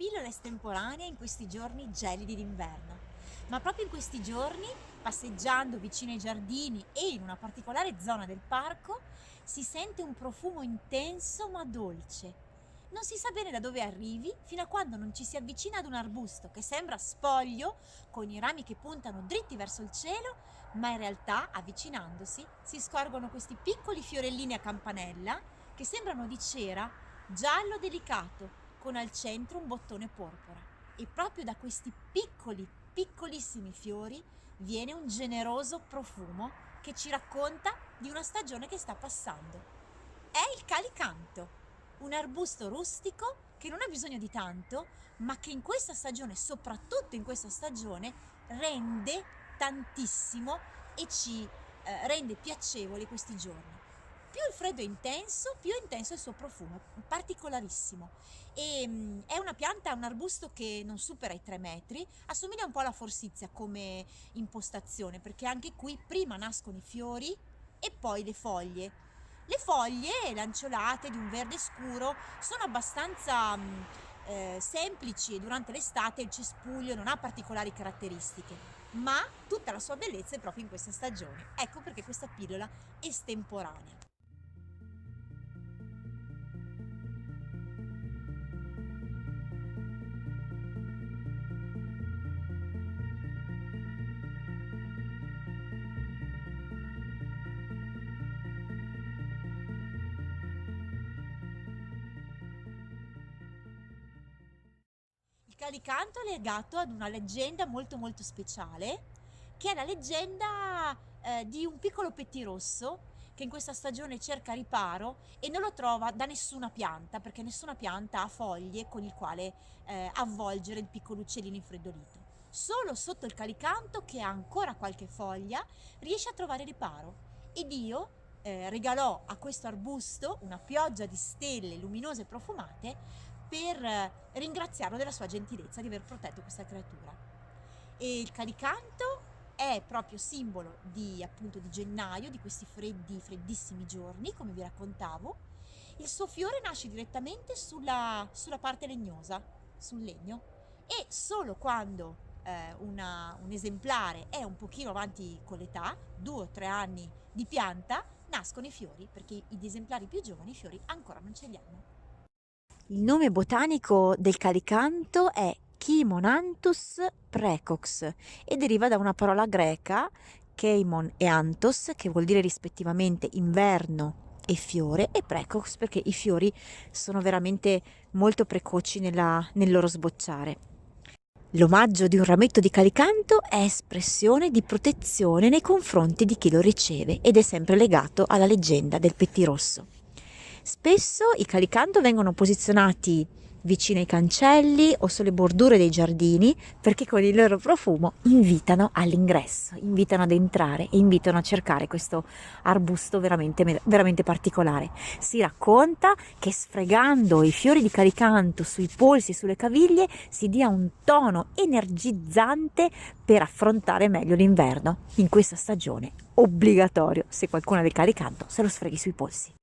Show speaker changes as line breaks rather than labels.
pillola estemporanea in questi giorni gelidi d'inverno. Ma proprio in questi giorni, passeggiando vicino ai giardini e in una particolare zona del parco, si sente un profumo intenso ma dolce. Non si sa bene da dove arrivi fino a quando non ci si avvicina ad un arbusto che sembra spoglio, con i rami che puntano dritti verso il cielo, ma in realtà, avvicinandosi, si scorgono questi piccoli fiorellini a campanella che sembrano di cera, giallo delicato, con al centro un bottone porpora. E proprio da questi piccoli, piccolissimi fiori viene un generoso profumo che ci racconta di una stagione che sta passando. È il calicanto, un arbusto rustico che non ha bisogno di tanto, ma che in questa stagione, soprattutto in questa stagione, rende tantissimo e ci rende piacevoli questi giorni. Più il freddo più è intenso il suo profumo, particolarissimo. È una pianta, un arbusto che non supera i 3 metri, assomiglia un po' alla forsythia come impostazione, perché anche qui prima nascono i fiori e poi le foglie. Le foglie lanceolate di un verde scuro sono abbastanza semplici e durante l'estate il cespuglio non ha particolari caratteristiche, ma tutta la sua bellezza è proprio in questa stagione. Ecco perché questa pillola è estemporanea. Il calicanto è legato ad una leggenda molto molto speciale, che è la leggenda di un piccolo pettirosso che in questa stagione cerca riparo e non lo trova da nessuna pianta, perché nessuna pianta ha foglie con il quale avvolgere il piccolo uccellino infreddolito. Solo sotto il calicanto, che ha ancora qualche foglia, riesce a trovare riparo e Dio regalò a questo arbusto una pioggia di stelle luminose e profumate per ringraziarlo della sua gentilezza di aver protetto questa creatura. E il calicanto è proprio simbolo di, appunto, di gennaio, di questi freddi, freddissimi giorni, come vi raccontavo. Il suo fiore nasce direttamente sulla parte legnosa, sul legno, e solo quando un esemplare è un pochino avanti con l'età, 2 o 3 anni di pianta, nascono i fiori, perché gli esemplari più giovani i fiori ancora non ce li hanno. Il nome botanico del calicanto è Chimonanthus praecox e deriva da una parola greca, keimon e anthos, che vuol dire rispettivamente inverno e fiore, e praecox perché i fiori sono veramente molto precoci nel loro sbocciare. L'omaggio di un rametto di calicanto è espressione di protezione nei confronti di chi lo riceve ed è sempre legato alla leggenda del pettirosso. Spesso i calicanto vengono posizionati vicino ai cancelli o sulle bordure dei giardini perché con il loro profumo invitano all'ingresso, invitano ad entrare e invitano a cercare questo arbusto veramente, veramente particolare. Si racconta che sfregando i fiori di calicanto sui polsi e sulle caviglie si dia un tono energizzante per affrontare meglio l'inverno. In questa stagione obbligatorio, se qualcuno ha del calicanto, se lo sfreghi sui polsi.